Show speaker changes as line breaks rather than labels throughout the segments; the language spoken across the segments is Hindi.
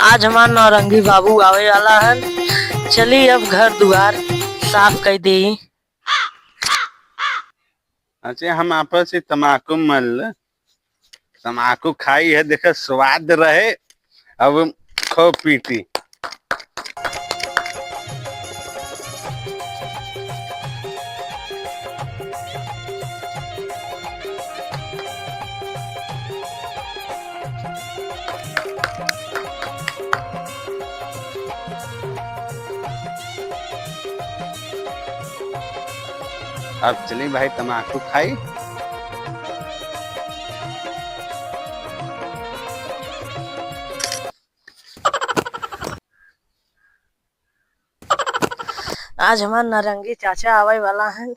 आज हमार नौरंगी बाबू आवे वाला है। चली अब घर दुआर साफ कर दे।
अच्छा हम आपस से तम्बाकू मल तम्बाकू खाई है, देखे स्वाद रहे। अब खो पीती। अब चली भाई तम्बाकू खाई।
आज हमार नारंगी चाचा आवे वाला है।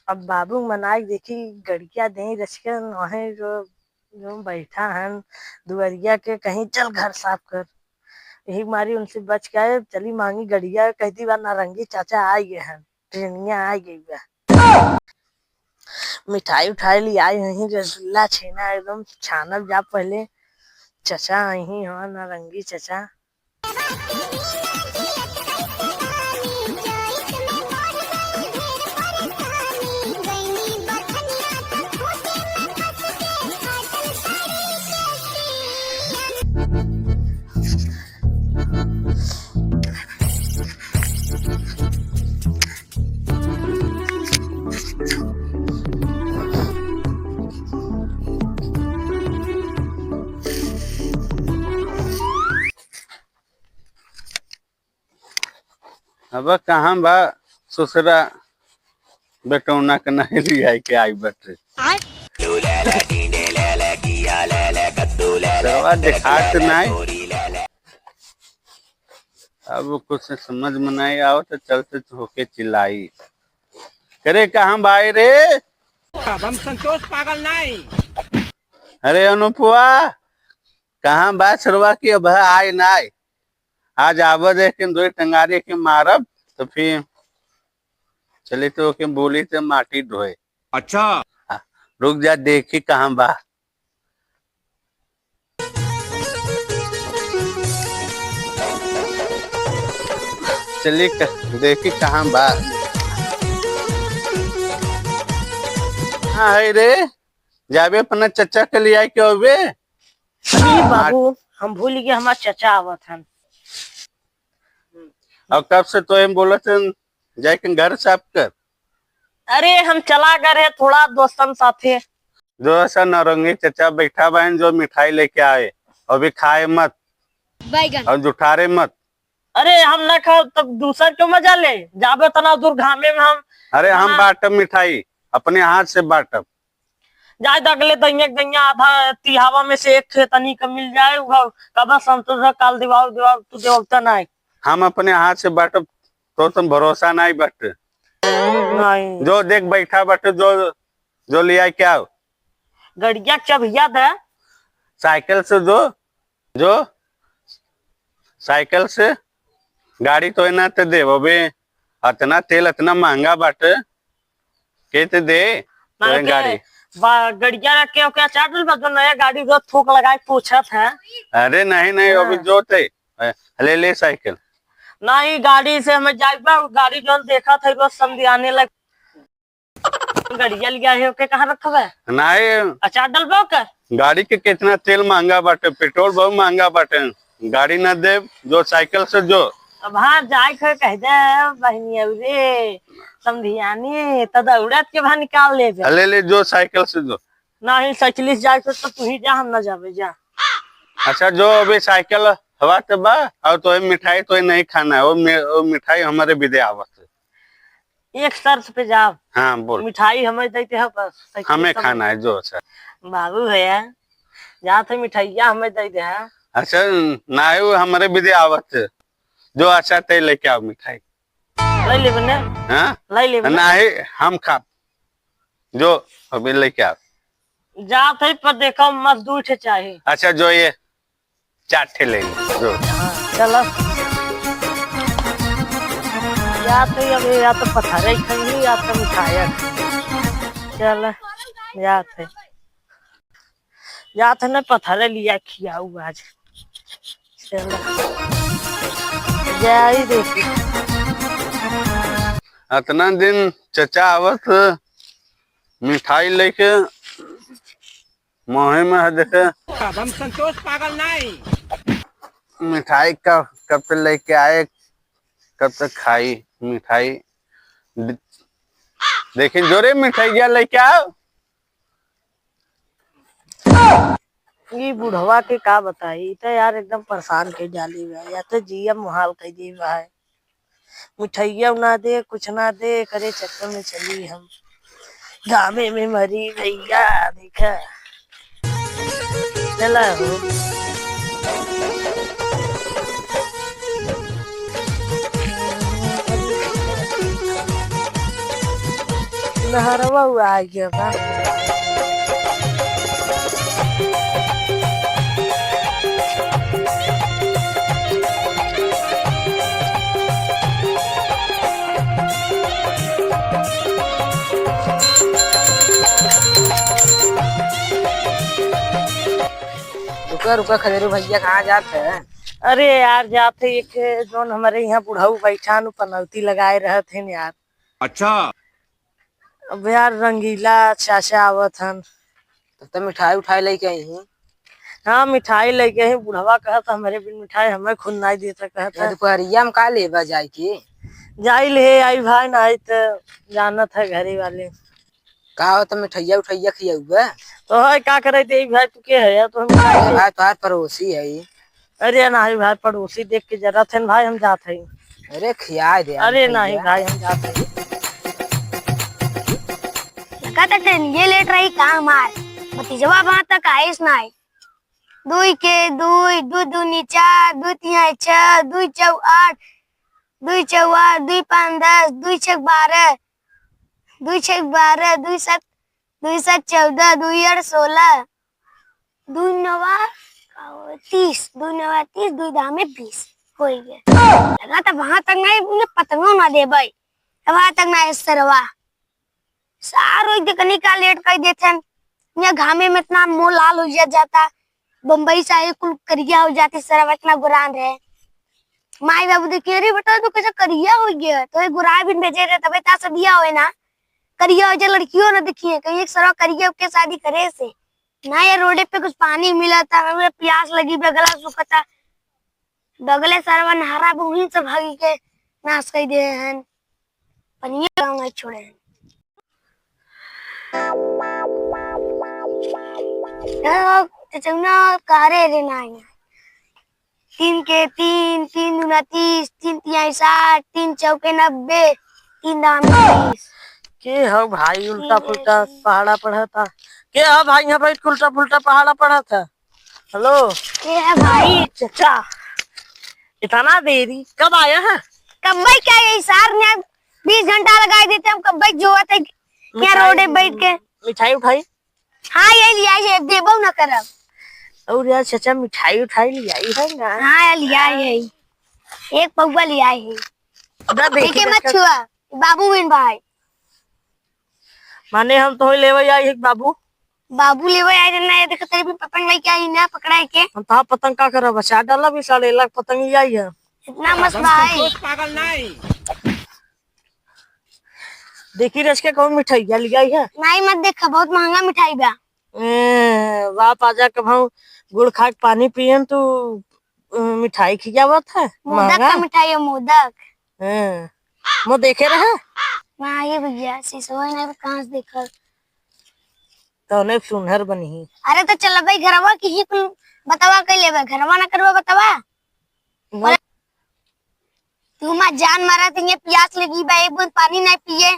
अब बाबू मनाई देखी गड़िया दे रचकर वहे जो जो बैठा है दुआरिया के, कहीं चल घर साफ कर। यही मारी उनसे बच के आए। चली मांगी गड़िया, कहती बार नारंगी चाचा आ गए हैं, ट्रेनिया आ गई बा। मिठाई उठाई ली आई यही, रसगुल्ला छेना एकदम छानब जा पहले। चचा यही हमार नारंगी चचा।
अब कहाँ बा ससुरा बेटौना के नहीं लिया के आई बटे दिखात नहीं। अब कुछ समझ में नहीं आओ तो चलते होके चिल्लाई करे कहाँ भाई रे।
हम संतोष पागल नहीं।
अरे अनुपुआ कहाँ बा सरवा की अब आई नहीं। आज आवा देखे दो टंगारी के मारब तो फिर चले तो के बोली तो माटी ढोए।
अच्छा
रुक जा देखी कहाँ बा। चली देखी कहाँ बा। हाँ है रे, जाबे अपना चचा के लिए आई के होबे।
बाबू हम भूल गए हमार चचा आवत हन।
और कब से तो हम बोला थे जाके घर साफ कर।
अरे हम चला गए रहे थोड़ा दोस्तन साथे।
जो ऐसा नारंगी चचा बैठा बहन जो मिठाई लेके आए, अभी खाए मत और जुठारे मत।
अरे हम न खा तब दूसर क्यों मजा ले, जाबे तना दूर घामे में हम।
अरे हम बांटब मिठाई अपने हाथ से बांटब।
जाए अगले दैया दैया आधा तिहावा में से एक तनी का मिल जाए। कब संतोष काल दिवाओ दिवाओ तू देवता नहीं।
हम अपने हाथ से बांटब तो तुम भरोसा नहीं बट
नहीं
जो देख बैठा बट जो जो लिया क्या
गड़िया चबिया दे
साइकिल से जो साइकिल से गाड़ी तो ना ते दे अबे इतना तेल इतना महंगा बाटे के ते दे तो गाड़ी
गड़िया रख के क्या चार्ज जो नया गाड़ी जो थूक लगाए पूछत है।
अरे नहीं नहीं अभी जो थे ले ले साइकिल
नहीं गाड़ी से हमें जाइबा। गाड़ी जो देखा था रोज समझाने लग गड़िया लिया है ओके कहाँ रखा है
नहीं
अचार डलबो कर।
गाड़ी के कितना तेल महंगा बाटे, पेट्रोल बहुत महंगा बाटे। गाड़ी न दे जो साइकिल से जो
अब हाँ जाए कह दे बहनी रे समझियानी तो दौड़त के भाई निकाल ले
ले जो साइकिल से जो।
नहीं साइकिलिस्ट जाए तो तू ही जा, हम न जावे जा।
अच्छा जो अभी साइकिल हवा तो बा और तो मिठाई तो नहीं खाना है। वो मिठाई हमारे विदे आवत है।
एक शर्त पे जाओ।
हाँ बोल।
मिठाई हमें देते है बस
हमें खाना है जो। अच्छा
बाबू भैया जहाँ थे मिठाइया हमें दे दे है।
अच्छा ना है वो हमारे विदे आवत है जो। अच्छा ते लेके आओ मिठाई
ले ले बने।
हाँ
ले ले
ना है हम खा जो अभी लेके आओ।
जात है पर देखो मजदूर थे चाहिए।
अच्छा जो ये 4 ठे ले जो।
चलो या तो अभी या तो पथरे खाएंगे या तो मिठाई। चल या थे न पथरे लिया खियाऊ आज। चलो जाई देखी।
इतना दिन चचा आवत मिठाई लेके मोहे में है देखे
अब हम संतोष पागल नहीं।
मिठाई कब तक लेके आए, कब तक खाई मिठाई। देखिए जोरे मिठाइया लेके आओ।
ये बुढ़वा के का बताई तो यार एकदम परेशान के डाली बा, या तो जिया मुहाल कर दी बा है। मिठाइया ना दे कुछ ना दे करे चक्कर में चली हम गामे में मरी भैया देखा। चला हो नहरवा हुआ आ गया बा।
रुका रुका खदेरू भैया कहाँ जाते हैं?
अरे यार जाते एक जोन हमारे यहाँ बुढ़ाऊ बैठा नु पनौती लगाए रहे थे यार।
अच्छा
अब यार रंगीला चाचा आवत हन।
तब तो मिठाई उठाई लेके आई हैं।
हाँ मिठाई लेके ही बुढ़वा कहता हमारे बिन मिठाई हमें खुद नहीं देता कहता।
दोपहरिया में का लेबा जाए की?
जाई ले आई भाई नहीं तो जानत है घरे वाले।
का हो तो मिठाइया उठाइया खियाऊगा?
तो है क्या करे थे भाई तू के है तो हम
भाई तुम्हार पड़ोसी है।
अरे नहीं भाई पड़ोसी देख के जरा थे भाई हम जाते हैं।
अरे खिया दे।
अरे नहीं भाई हम जाते हैं।
कहते थे ये लेट रही कहाँ मार भतीजवा वहां तक आइस ना आई। दुई के दुई दू दूनी चार दुई तिहाई छह दुई चौ आठ दुई चौ आठ दुई पाँच 10 दुई छक 12 दुई छक 12 दुई सत 14 दुई 8 16 दुई नवा 30 दुई नवा 30 दुई दामे 20 हो गया। लगा था वहां तक नहीं पतंगो ना दे भाई वहां तक ना सरवा सारो एक कनी का लेट कर देते हैं। यहाँ घामे में इतना मुंह लाल हो जाता बम्बई से आए कुल करिया हो जाती सरवा इतना गुरान रहे। माई बाबू देखिए अरे बेटा तो कैसा करिया हो गया तो गुरा भी भेजे रहे तब इतना सदिया हो ना करिया हो जाए लड़कियों ना देखिए कहीं एक सरवा करिया के शादी करे से ना ये रोडे पे कुछ पानी मिला था हमें प्यास लगी बगला सुखता बगले सरवा नहरा बुही से भागी के नाश कर दे हैं पनिया गाँव छोड़े हैं। कारे रे ना तीन के तीन तीन दूना 30 तीन तिहाई 60 तीन चौके 90 तीन दाम 30
के हो भाई उल्टा पुल्टा पहाड़ा पढ़ा था। के हो भाई यहाँ पर उल्टा पुल्टा पहाड़ा पढ़ा था। हेलो
ये है भाई
चाचा इतना देरी कब आया है?
कब्बई क्या ये सार ने 20 घंटा लगाए देते हम कब्बई जो आते क्या रोडे बैठ के
मिठाई उठाई।
हाँ ये लिया ये देबो ना करब।
और यार चाचा मिठाई उठाई लियाई है ना?
हाँ यार लिया है एक पौवा लिया है। देखे मत छुआ बाबू बिन भाई
माने हम तो लेवे आई है बाबू
बाबू लेवे आए ना ये देख तेरे भी पतंग लेके आई ना पकड़ाई के
हम तो पतंग का करब बचा डाला भी 1.5 लाख पतंग ही आई है।
इतना मस्त भाई
संतोष पागल नहीं।
देखी रच के कौन मिठाई लिया है?
नहीं मत देखा बहुत महंगा मिठाई बा।
बाप आजा कब हम गुड़ खा के पानी पियन तू मिठाई खियावत है
मोदक का मिठाई है मोदक।
मो देखे रहे
वहाँ ये भैया शीशवा ने कहाँ से देखा
तो ने सुनहर बनी।
अरे तो चल भाई घरवा की ही कुल बतावा कर लेबे घरवा ना करवा बतावा तू मा जान मारा तिंगे प्यास लगी बा एक बूंद पानी नहीं पिए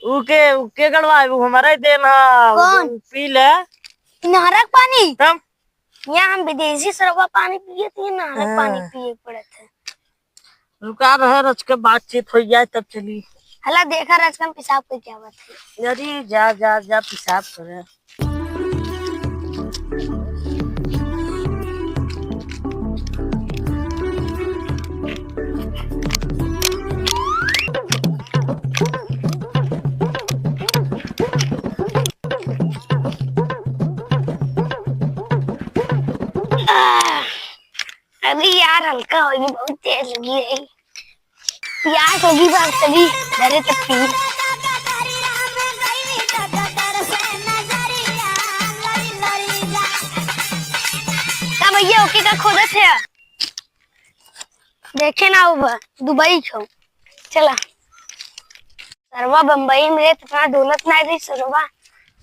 उके गड़वाए वो हमारा ही देना
कौन?
पी ले
नहरक पानी
तब
यहाँ हम विदेशी सरवा पानी पिए थे नहरक पानी पिए पड़े थे।
रुका रहे रच के बातचीत हो जाए तब चली।
हला देखा रचकन पेशाब को क्या बात है।
अरे जा जा जा पेशाब करे।
लगी यार, हल्का होगी, बहुत तेज लगी है। प्यास लगी बस तभी घरे तक पी। का भैया ओके का खोदत है? देखे ना वो दुबई खो चला। सरवा बम्बई में रहे तो इतना दौलत नहीं रही, सरवा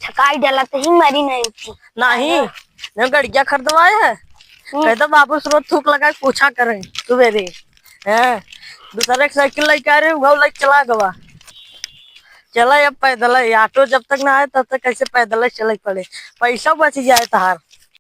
छकाई डाला तो ही मरी नहीं थी।
नहीं जो गड़िया खरीदवाए है कहता बाबू रोज थूक लगा के पूछा करे सवेरे है। दूसरे की साइकिल लेके आ रहे वो लेके चला गवा। चला अब पैदल, ऑटो जब तक ना आए तब तक कैसे पैदल चले पड़े, पैसा बच जाए तहार।